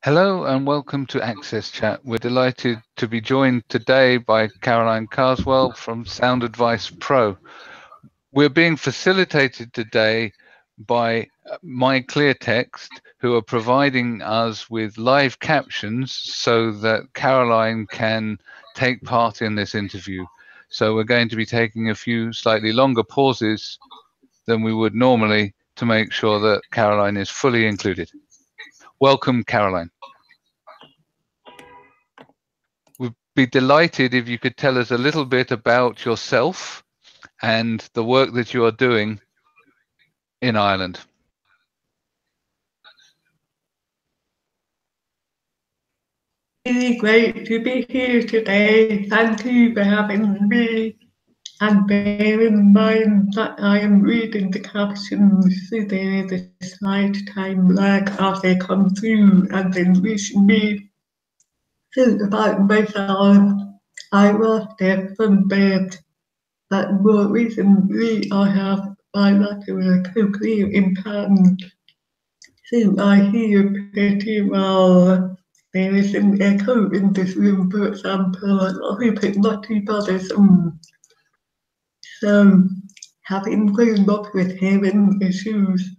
Hello and welcome to AXSchat. We're delighted to be joined today by Caroline Carswell from Sound Advice Pro. We're being facilitated today by MyClearText, who are providing us with live captions so that Caroline can take part in this interview. So we're going to be taking a few slightly longer pauses than we would normally to make sure that Caroline is fully included. Welcome, Caroline. We'd be delighted if you could tell us a little bit about yourself and the work that you are doing in Ireland. Really great to be here today. Thank you for having me. And bear in mind that I am reading the captions, so there is a slight time lag as they come through and then reach me. So about myself, I was deaf from birth, but more recently I have bilateral cochlear implant. So I hear pretty well. There is an echo in this room, for example, and I hope it's not too bothersome. So, having grown up with hearing issues,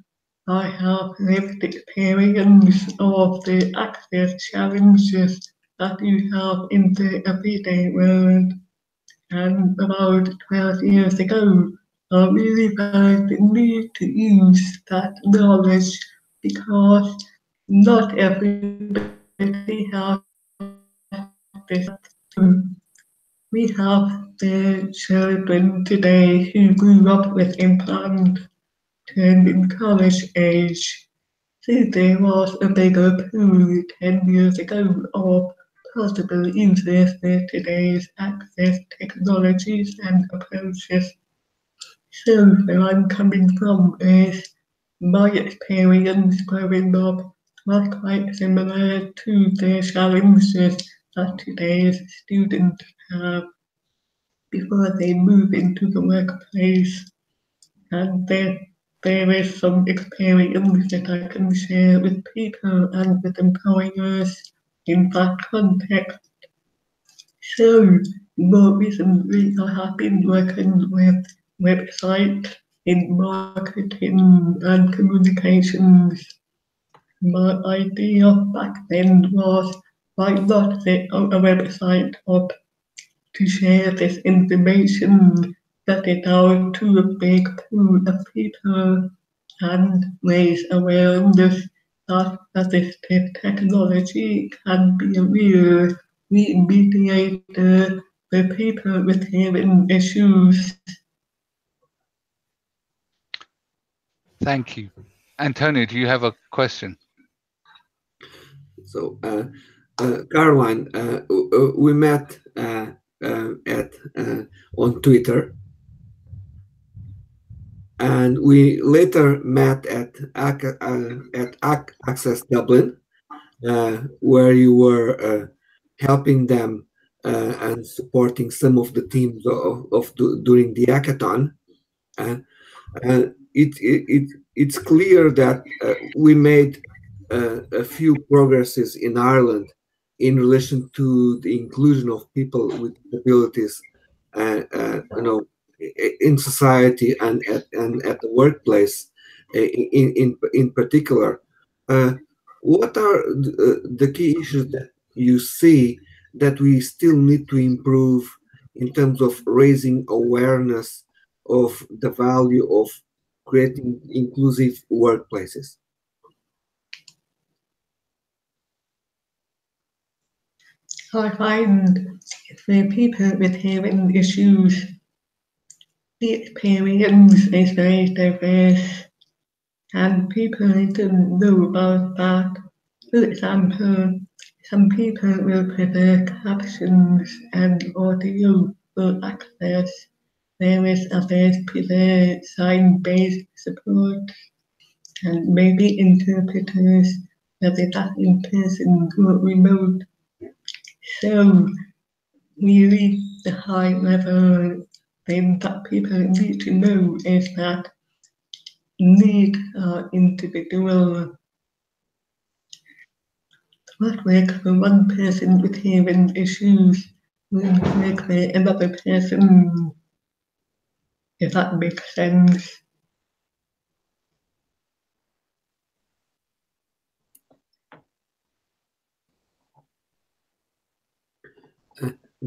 I have lived experience of the access challenges that you have in the everyday world. And about 12 years ago, I really felt the need to use that knowledge because not everybody has this. We have the children today who grew up with implant turned in college age. So there was a bigger pool 10 years ago of possible users for today's access technologies and approaches. So where I'm coming from is my experience growing up was quite similar to the challenges that today's students have before they move into the workplace. And there is some experience that I can share with people and with employers in that context. So, more recently, I have been working with websites in marketing and communications. My idea back then was why not set a website up to share this information, get it out to a big pool of people and raise awareness that assistive technology can be a real mediator for people with hearing issues. Thank you. Antonio, do you have a question? So, Caroline, we met on Twitter, and we later met at Access Dublin, where you were helping them and supporting some of the teams during the hackathon. It's clear that we made a few progresses in Ireland in relation to the inclusion of people with disabilities, in society and at the workplace, in particular. What are the key issues that you see that we still need to improve in terms of raising awareness of the value of creating inclusive workplaces? I find for people with hearing issues, the experience is very diverse, and people need to know about that. For example, some people will prefer captions and audio for access, whereas others prefer sign-based support and maybe interpreters, whether that's in person or remote. So really the high level thing that people need to know is that needs are individual. what works for one person with hearing issues won't work for another person, if that makes sense.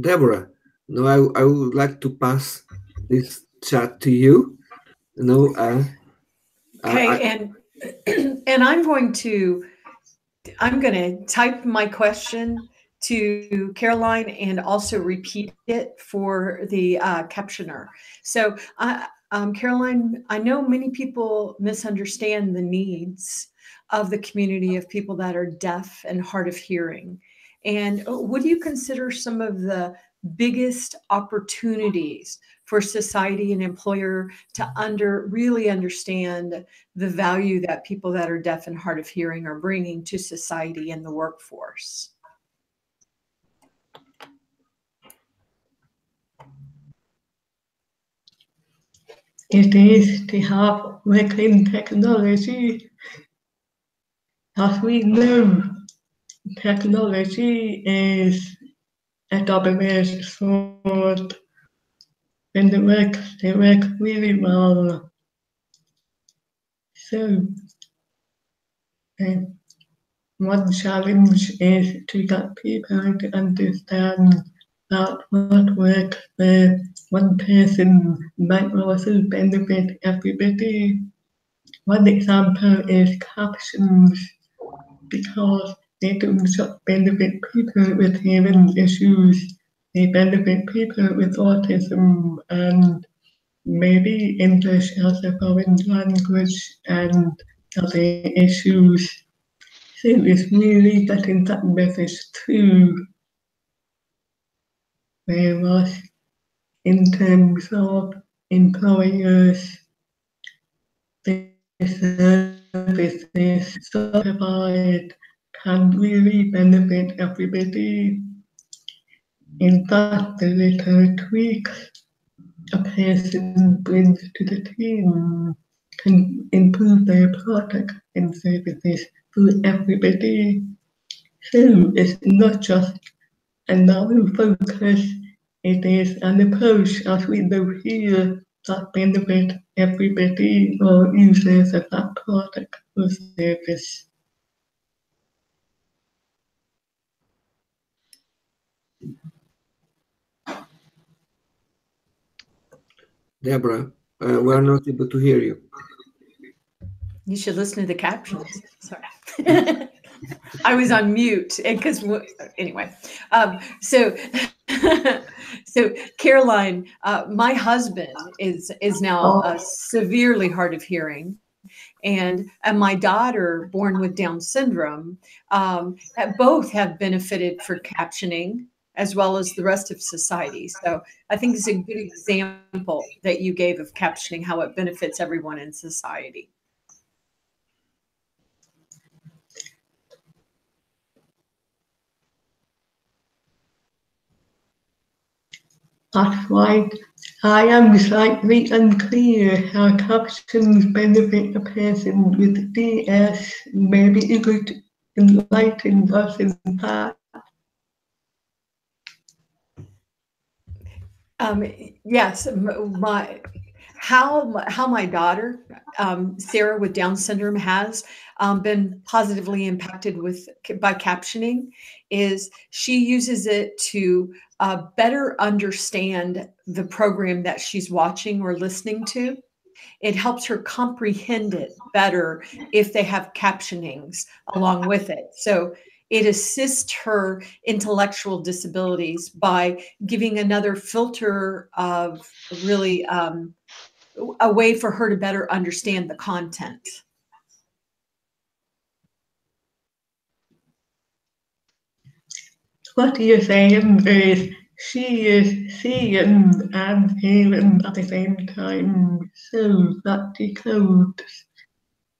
Deborah, now I would like to pass this chat to you. Okay, and I'm going to type my question to Caroline and also repeat it for the captioner. So, Caroline, I know many people misunderstand the needs of the community of people that are deaf and hard of hearing. And what do you consider some of the biggest opportunities for society and employer to really understand the value that people that are deaf and hard of hearing are bringing to society and the workforce? It is to have working technology. As we know, technology is a double-edged sword. When they work really well. So, one challenge is to get people to understand that what works for one person might also benefit everybody. One example is captions, because they don't just benefit people with hearing issues, they benefit people with autism and maybe English as a foreign language and other issues. So it's really getting that message through. Whereas in terms of employers, the services provide can really benefit everybody. In fact, the little tweaks a person brings to the team can improve their product and services for everybody. So it's not just a narrow focus, it is an approach, as we know here, that benefit everybody or users of that product or service. Deborah, we are not able to hear you. You should listen to the captions. Sorry. I was on mute because anyway. So Caroline, my husband is now severely hard of hearing, and my daughter, born with Down syndrome, both have benefited for captioning as well as the rest of society. So I think it's a good example that you gave of captioning, how it benefits everyone in society. That's right. I am slightly unclear how captions benefit a person with DS. Maybe you could enlighten us in that. Yes, how my daughter Sarah with Down syndrome has been positively impacted by captioning is she uses it to better understand the program that she's watching or listening to. It helps her comprehend it better if they have captionings along with it. So it assists her intellectual disabilities by giving another filter of really a way for her to better understand the content. What you're saying is she is seeing and hearing at the same time, so that decodes.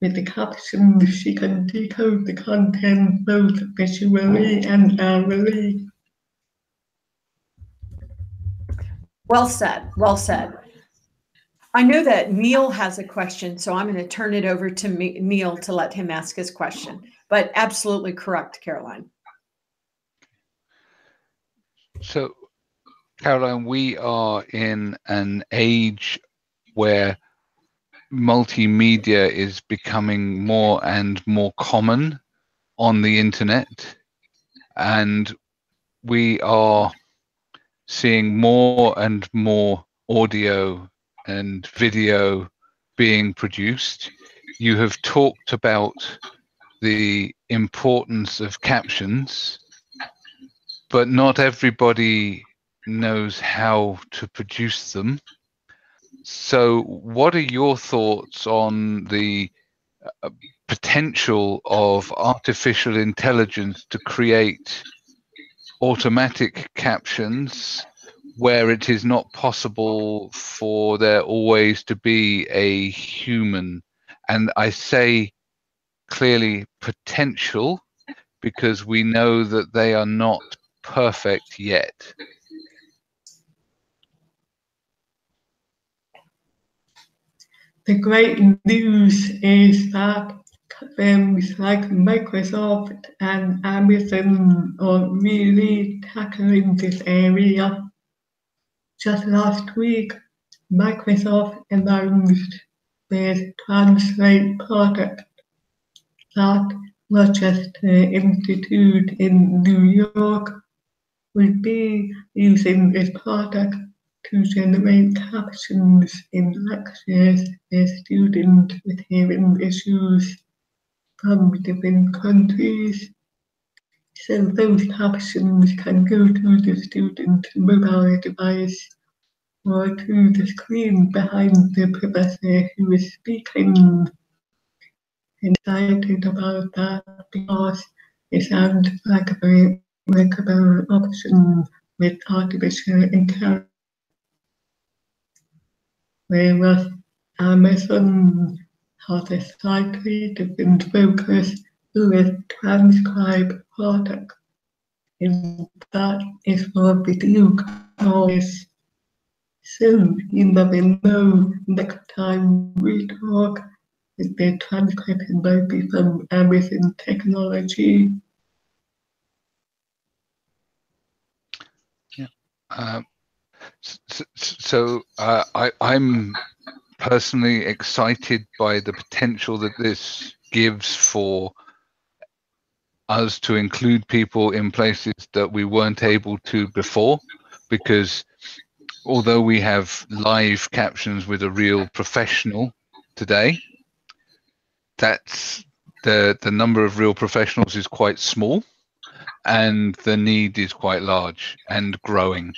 With the captions, she can decode the content both visually and orally. Well said, well said. I know that Neil has a question, so I'm going to turn it over to Neil to let him ask his question. But absolutely correct, Caroline. So, Caroline, we are in an age where multimedia is becoming more and more common on the internet, and we are seeing more and more audio and video being produced. You have talked about the importance of captions, but not everybody knows how to produce them. So what are your thoughts on the potential of artificial intelligence to create automatic captions where it is not possible for there always to be a human? And I say clearly potential because we know that they are not perfect yet. The great news is that firms like Microsoft and Amazon are really tackling this area. Just last week, Microsoft announced their Translate product that Rochester Institute in New York will be using this product to generate captions in lectures for students with hearing issues from different countries. So those captions can go to the student's mobile device or to the screen behind the professor who is speaking. I'm excited about that because it sounds like a very workable option with artificial intelligence. Whereas Amazon has a slightly different focus with transcribe product. And that is for video calls. So you never know, next time we talk, if the transcription might be from Amazon technology. Yeah. I'm personally excited by the potential that this gives for us to include people in places that we weren't able to before, because although we have live captions with a real professional today, that's the number of real professionals is quite small and the need is quite large and growing.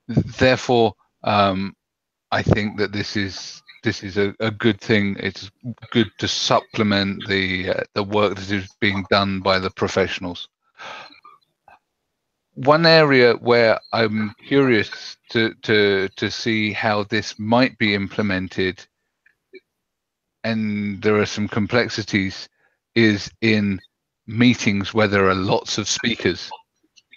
Therefore, I think that this is a good thing. It's good to supplement the work that is being done by the professionals. One area where I'm curious to see how this might be implemented, and there are some complexities, is in meetings where there are lots of speakers.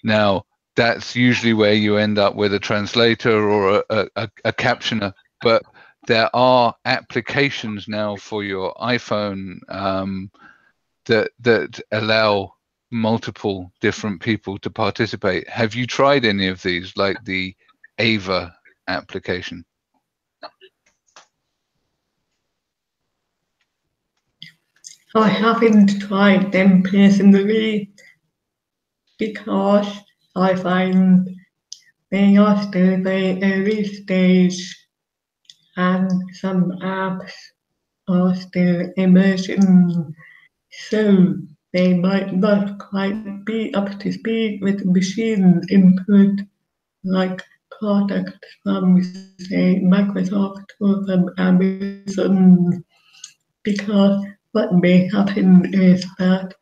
Now, that's usually where you end up with a translator or a captioner, but there are applications now for your iPhone that allow multiple different people to participate. Have you tried any of these, like the Ava application? I haven't tried them personally because I find they are still very early stage and some apps are still emerging, so they might not quite be up to speed with machine input like products from, say, Microsoft or from Amazon, because what may happen is that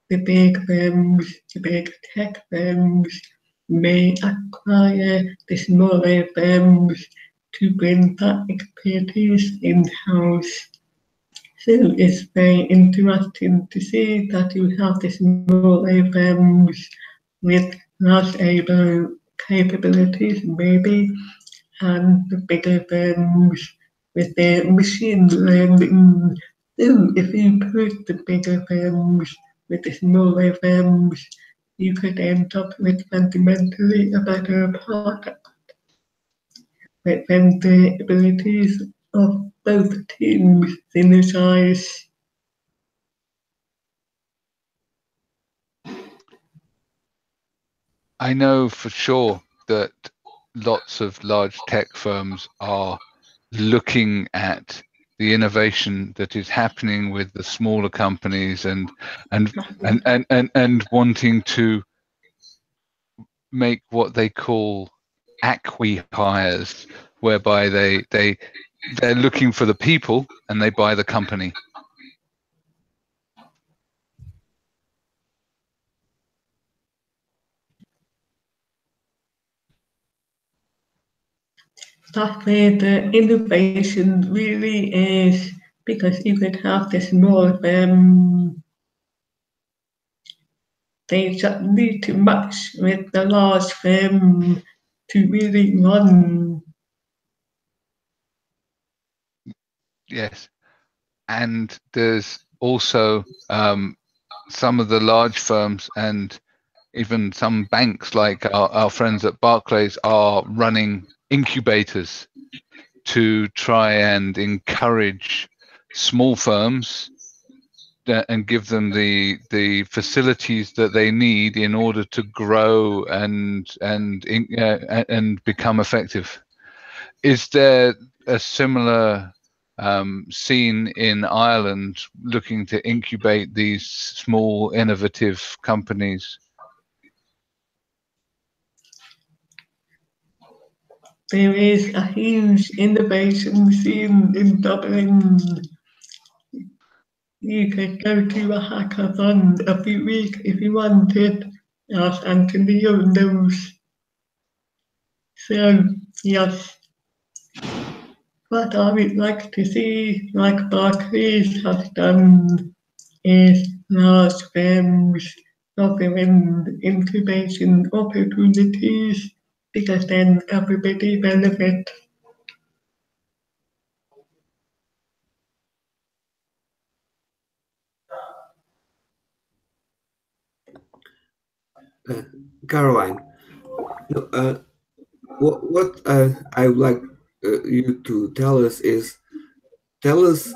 the big firms, the big tech firms, may acquire the smaller firms to bring that expertise in-house. So it's very interesting to see that you have the smaller firms with large able capabilities maybe, and the bigger firms with their machine learning. So if you put the bigger firms with the smaller firms, you could end up with fundamentally a better product when the abilities of both teams synergize. I know for sure that lots of large tech firms are looking at the innovation that is happening with the smaller companies and wanting to make what they call acqui-hires, whereby they're looking for the people and they buy the company. That's where the innovation really is, because you could have the small firm, they just need to match with the large firm to really run. Yes, and there's also some of the large firms and even some banks like our friends at Barclays are running incubators to try and encourage small firms and give them the facilities that they need in order to grow and become effective. Is there a similar scene in Ireland looking to incubate these small innovative companies? There is a huge innovation scene in Dublin. You could go to a hackathon every week if you wanted, as Antonio knows. So, yes, what I would like to see, like Barclays has done, is large firms offering incubation opportunities, because then everybody benefits. Caroline, what I would like you to tell us is, tell us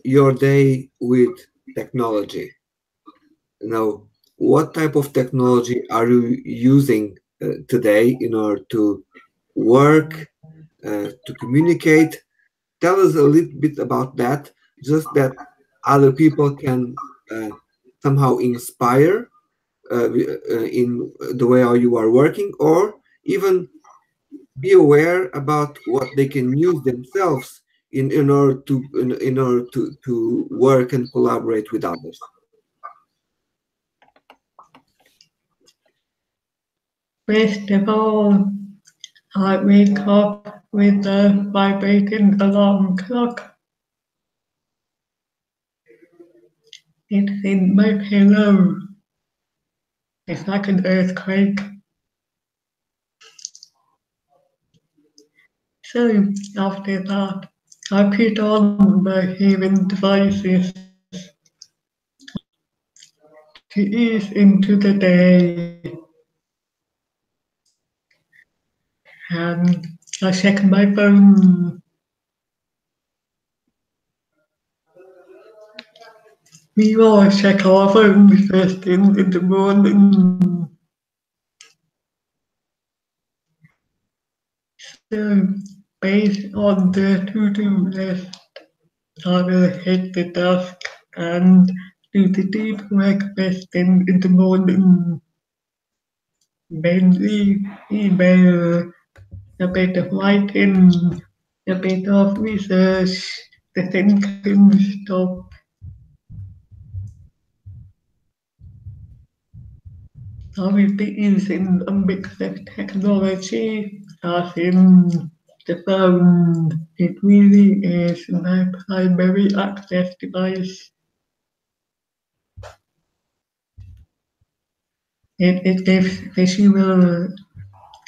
your day with technology. What type of technology are you using today in order to work, to communicate? Tell us a little bit about that, just that other people can somehow inspire in the way how you are working, or even be aware about what they can use themselves in order to work and collaborate with others. First of all, I wake up with a vibrating alarm clock. It's in my pillow. It's like an earthquake. So after that, I put on my hearing devices to ease into the day. And I check my phone. We all check our phones first thing in the morning. So based on the to-do list, I will hit the desk and do the deep work first thing in the morning. Mainly email, a bit of writing, a bit of research, the thinking stuff. I will be using a mix of technology, as in the phone. It really is my primary access device. It gives visual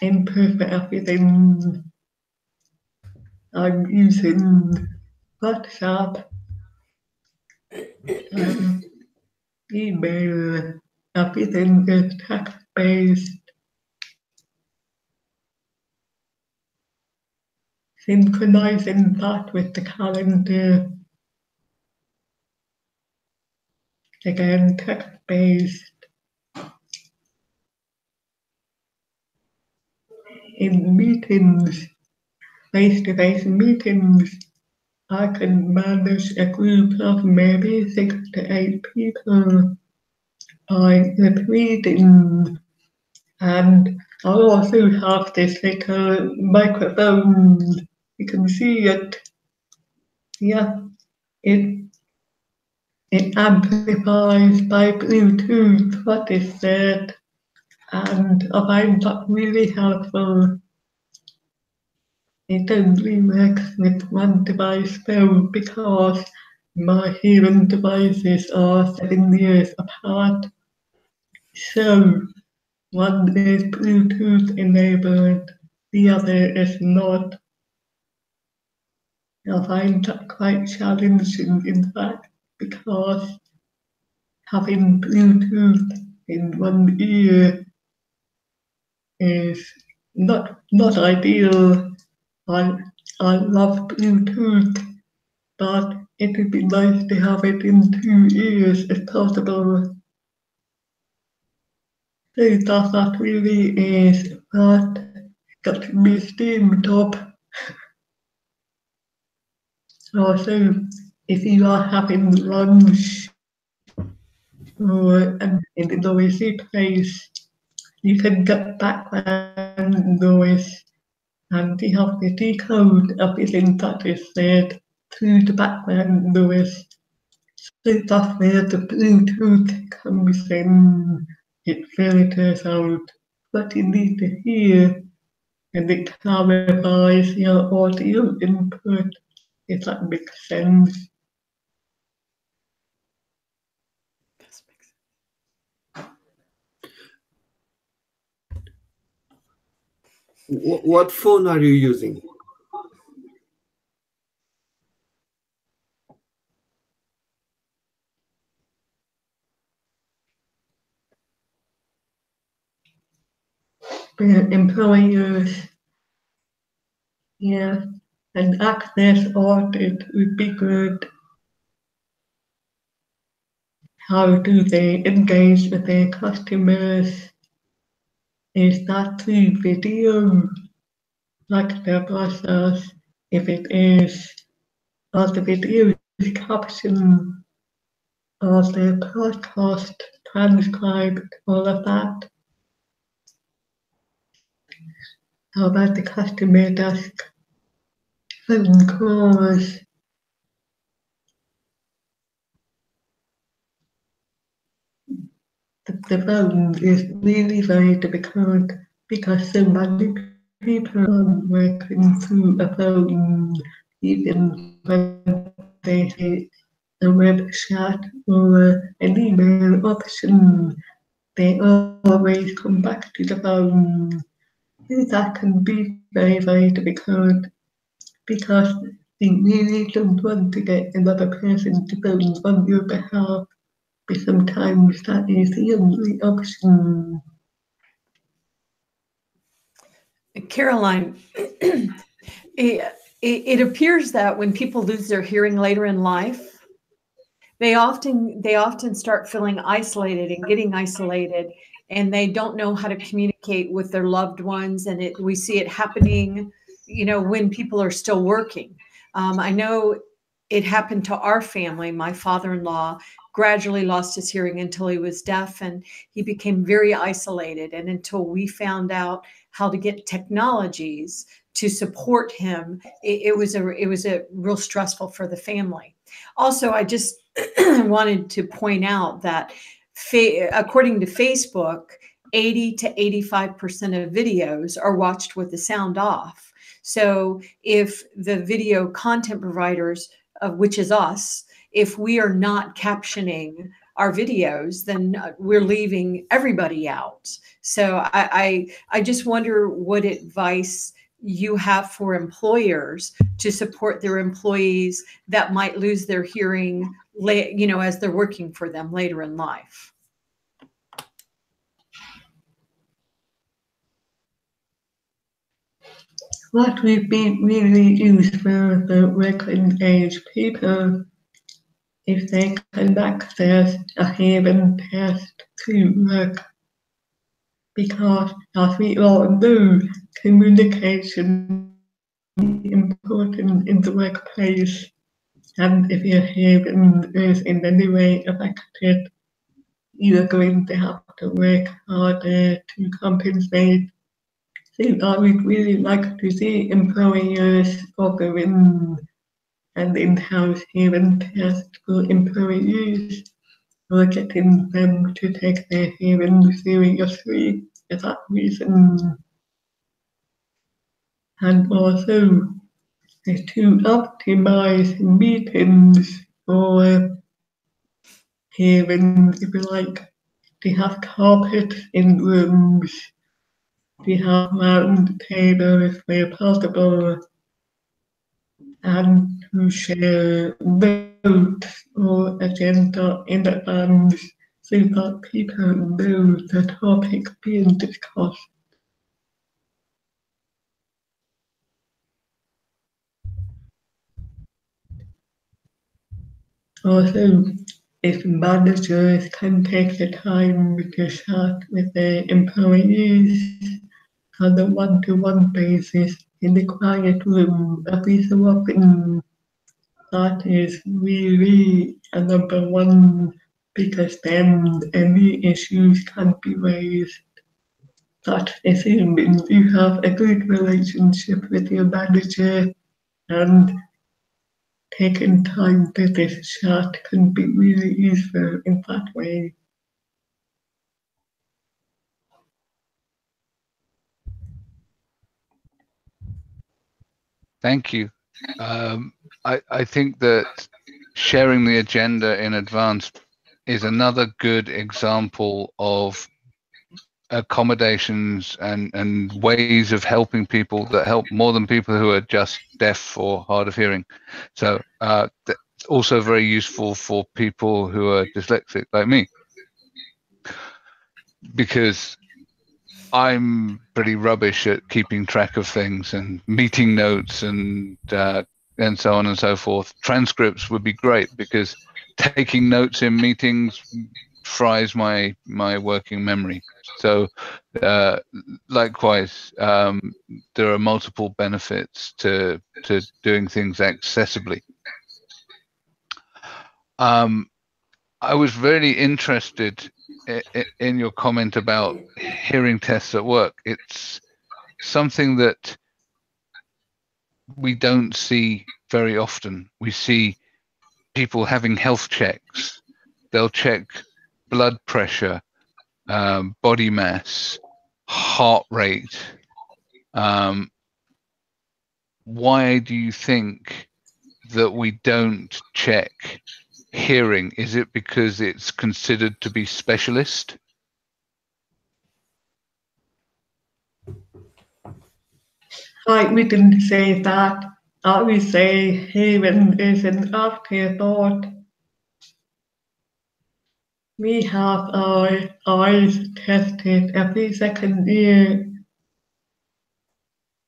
input for everything. I'm using WhatsApp, email, everything is text-based. Synchronizing that with the calendar. Again, text-based. In meetings, face-to-face meetings, I can manage a group of maybe 6 to 8 people by lip reading. And I also have this little microphone. You can see it. Yeah, it amplifies by Bluetooth what is said, and I find that really helpful. It only works with one device though, because my hearing devices are 7 years apart. So one is Bluetooth enabled, the other is not. I find that quite challenging, in fact, because having Bluetooth in one ear is not ideal. I love Bluetooth, but it would be nice to have it in 2 ears if possible. So that really is what got me steamed up. Also, if you are having lunch or in a noisy place, you can get background noise, and you have to decode everything that is said through the background noise. So that's where the Bluetooth comes in. It filters out what you need to hear, and it clarifies your audio input, if that makes sense. What phone are you using? Employers, yeah, and access audit would be good. How do they engage with their customers? Is that through video, like the process? If it is, are the videos captioned? Are the podcast transcribed? All of that. How about the customer desk? Phone calls. The phone is really very difficult because so many people are working through a phone, even when they hit a web chat or an email option. They always come back to the phone. That can be very, very difficult because you really don't want to get another person to phone on your behalf, but sometimes that is the only option. Caroline, it appears that when people lose their hearing later in life, they often start feeling isolated and getting isolated, and they don't know how to communicate with their loved ones. And we see it happening, when people are still working. I know it happened to our family. My father-in-law gradually lost his hearing until he was deaf, and he became very isolated. And until we found out how to get technologies to support him, it was a real stressful for the family. Also, I just wanted to point out that according to Facebook, 80 to 85% of videos are watched with the sound off. So if the video content providers, which is us, if we are not captioning our videos, then we're leaving everybody out. So I just wonder what advice you have for employers to support their employees that might lose their hearing, as they're working for them later in life. What would be really useful for working age people if they can access a hearing test to work, because as we all know, communication is important in the workplace, and if your hearing is in any way affected, you are going to have to work harder to compensate. So I would really like to see employers offering an in-house hearing test for employees, or getting them to take their hearing seriously for that reason. And also to optimize meetings for hearing, if you like, to have carpet in rooms, to have round tables where possible, and to share notes or agenda in advance so that people know the topic being discussed. Also, if managers can take the time to chat with their employees on a one-to-one basis in the quiet room every so often, that is really a number one, because then any issues can be raised. That assuming you have a good relationship with your manager, and taking time to this chat can be really useful in that way. Thank you. I think that sharing the agenda in advance is another good example of accommodations and ways of helping people that help more than people who are just deaf or hard of hearing. So that's also very useful for people who are dyslexic like me, because I'm pretty rubbish at keeping track of things and meeting notes and so on and so forth. Transcripts would be great, because taking notes in meetings fries my working memory. So likewise, there are multiple benefits to doing things accessibly. I was really interested in your comment about hearing tests at work. It's something that we don't see very often. We see people having health checks. They'll check blood pressure, body mass, heart rate. Why do you think that we don't check hearing? Is it because it's considered to be specialist? I wouldn't say that. I would say hearing is an afterthought. We have our eyes tested every second year.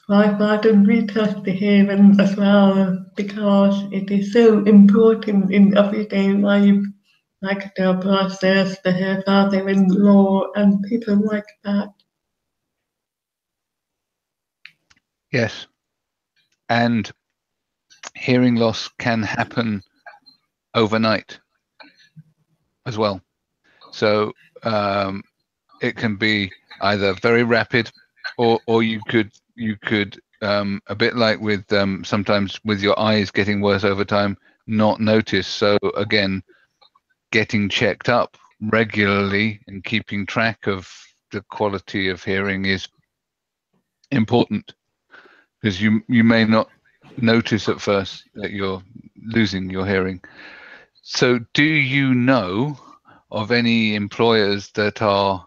Why don't we test the hearing as well? Because it is so important in everyday life, like the process, the father-in-law, and people like that. Yes. And hearing loss can happen overnight as well. So it can be either very rapid, or you could a bit like with sometimes with your eyes getting worse over time, not notice. So again, getting checked up regularly and keeping track of the quality of hearing is important, because you may not notice at first that you're losing your hearing. So do you know of any employers that are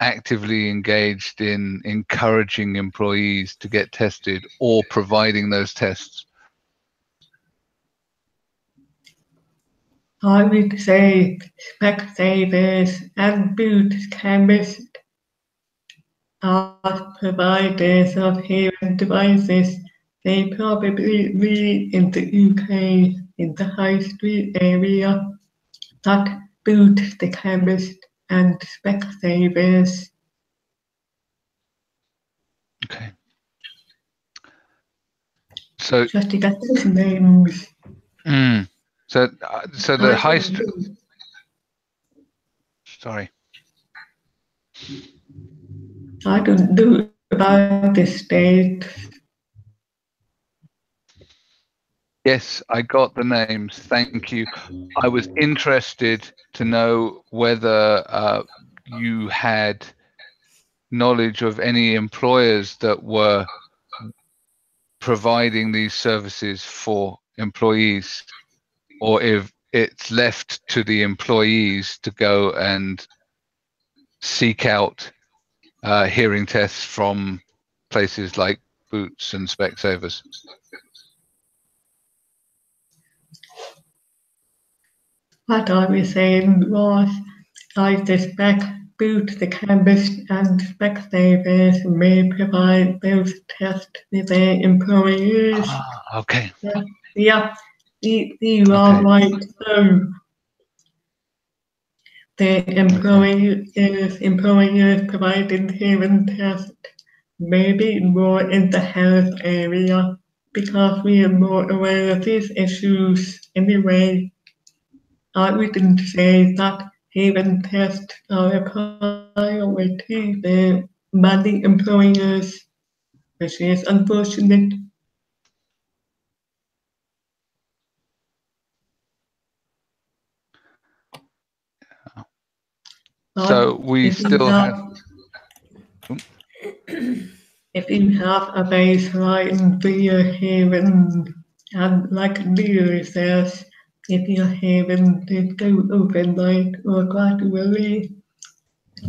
actively engaged in encouraging employees to get tested or providing those tests? I would say spectators and boot chemists. as providers of hearing devices, they probably read in the UK in the high street area that boot the chemist and Specsavers. Okay. So Just to get those names. so the high street. Sorry. I don't know about the state. Yes, I got the names. Thank you. I was interested to know whether you had knowledge of any employers that were providing these services for employees, or if it's left to the employees to go and seek out hearing tests from places like Boots and Specsavers. What I was saying was, I suspect both the chemist and Specsavers may provide those tests to their employees. Ah, okay. Yeah, you are right. So the employers providing hearing tests maybe more in the health area because we are more aware of these issues anyway. I wouldn't say that hearing tests are a priority for many employers, which is unfortunate. So we still have. If you have a baseline for your hearing, and like Neil says, if your hearing did go overnight or gradually,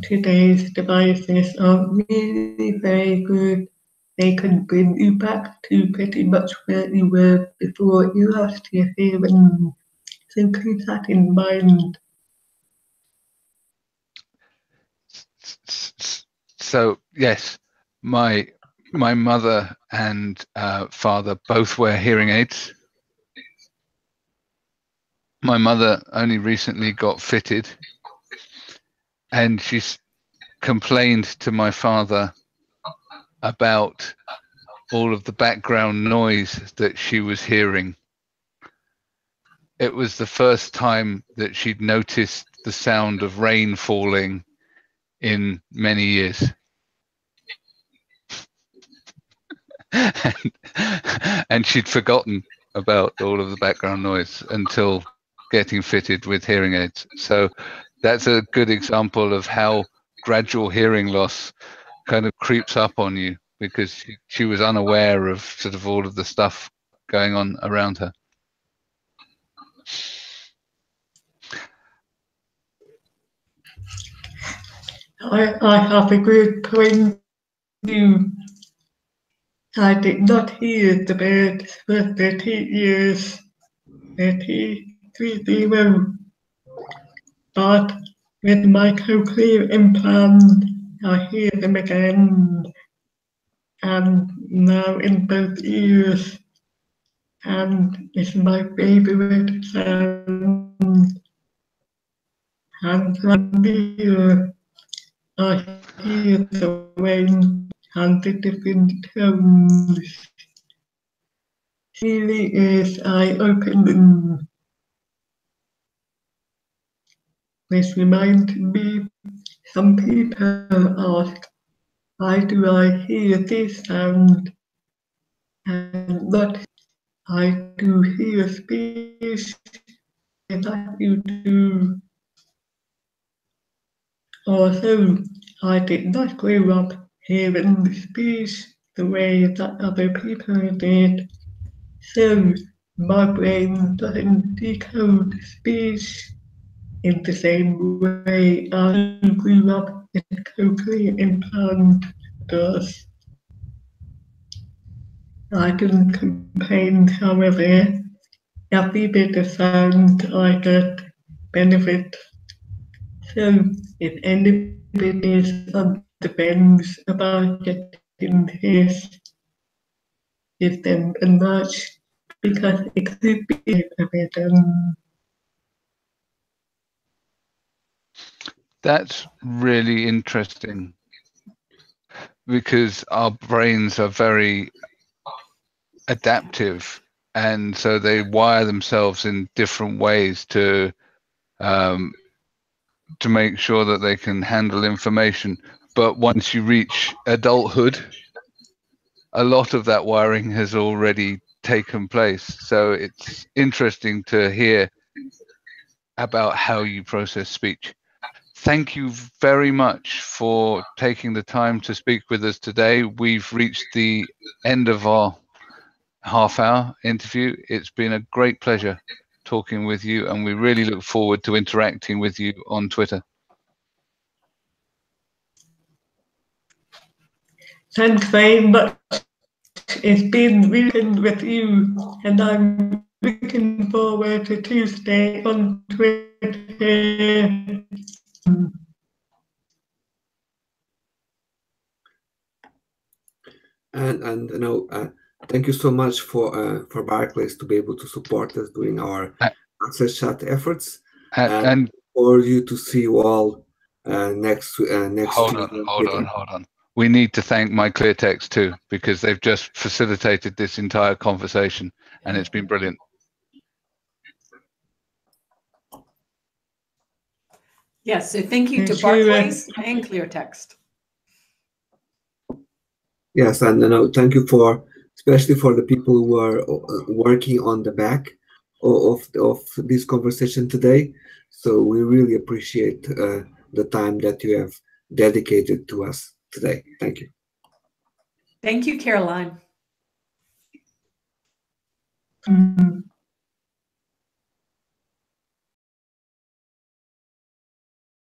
today's devices are really very good. They can bring you back to pretty much where you were before you lost your hearing. So keep that in mind. So yes, my mother and father both wear hearing aids. My mother only recently got fitted, and she's complained to my father about all of the background noise that she was hearing. It was the first time that she'd noticed the sound of rain falling in many years. And she'd forgotten about all of the background noise until getting fitted with hearing aids. So that's a good example of how gradual hearing loss kind of creeps up on you, because she was unaware of sort of all of the stuff going on around her. I have a good point of view. I did not hear the birds for 30 years, 30, but with my cochlear implant, I hear them again, and now in both ears, and it's my favorite sound. And from here, I hear the rain and the different tones. Really is eye-opening. This reminds me, some people ask, why do I hear this sound? And not, I do hear speech that you do. Also, I did not grow up hearing speech the way that other people did. So my brain doesn't decode speech in the same way I grew up with cochlear implant does. I can complain, however, every bit of sound I get benefit. So if anybody is depends about getting this system and much because it could be a bit That's really interesting because our brains are very adaptive, and so they wire themselves in different ways to make sure that they can handle information. But once you reach adulthood, a lot of that wiring has already taken place. So it's interesting to hear about how you process speech. Thank you very much for taking the time to speak with us today. We've reached the end of our half-hour interview. It's been a great pleasure talking with you, and we really look forward to interacting with you on Twitter. Thanks very much. It's been reading with you, and I'm looking forward to Tuesday on Twitter. And you know, thank you so much for Barclays to be able to support us during our AXSchat efforts, and for you to see you all next Hold on. We need to thank My Clear Text too, because they've just facilitated this entire conversation, and it's been brilliant. Yes, so thank you to Barclays and Clear Text. Yes, and you know, thank you for, especially for the people who are working on the back of this conversation today. So we really appreciate the time that you have dedicated to us today. Thank you. Thank you, Caroline.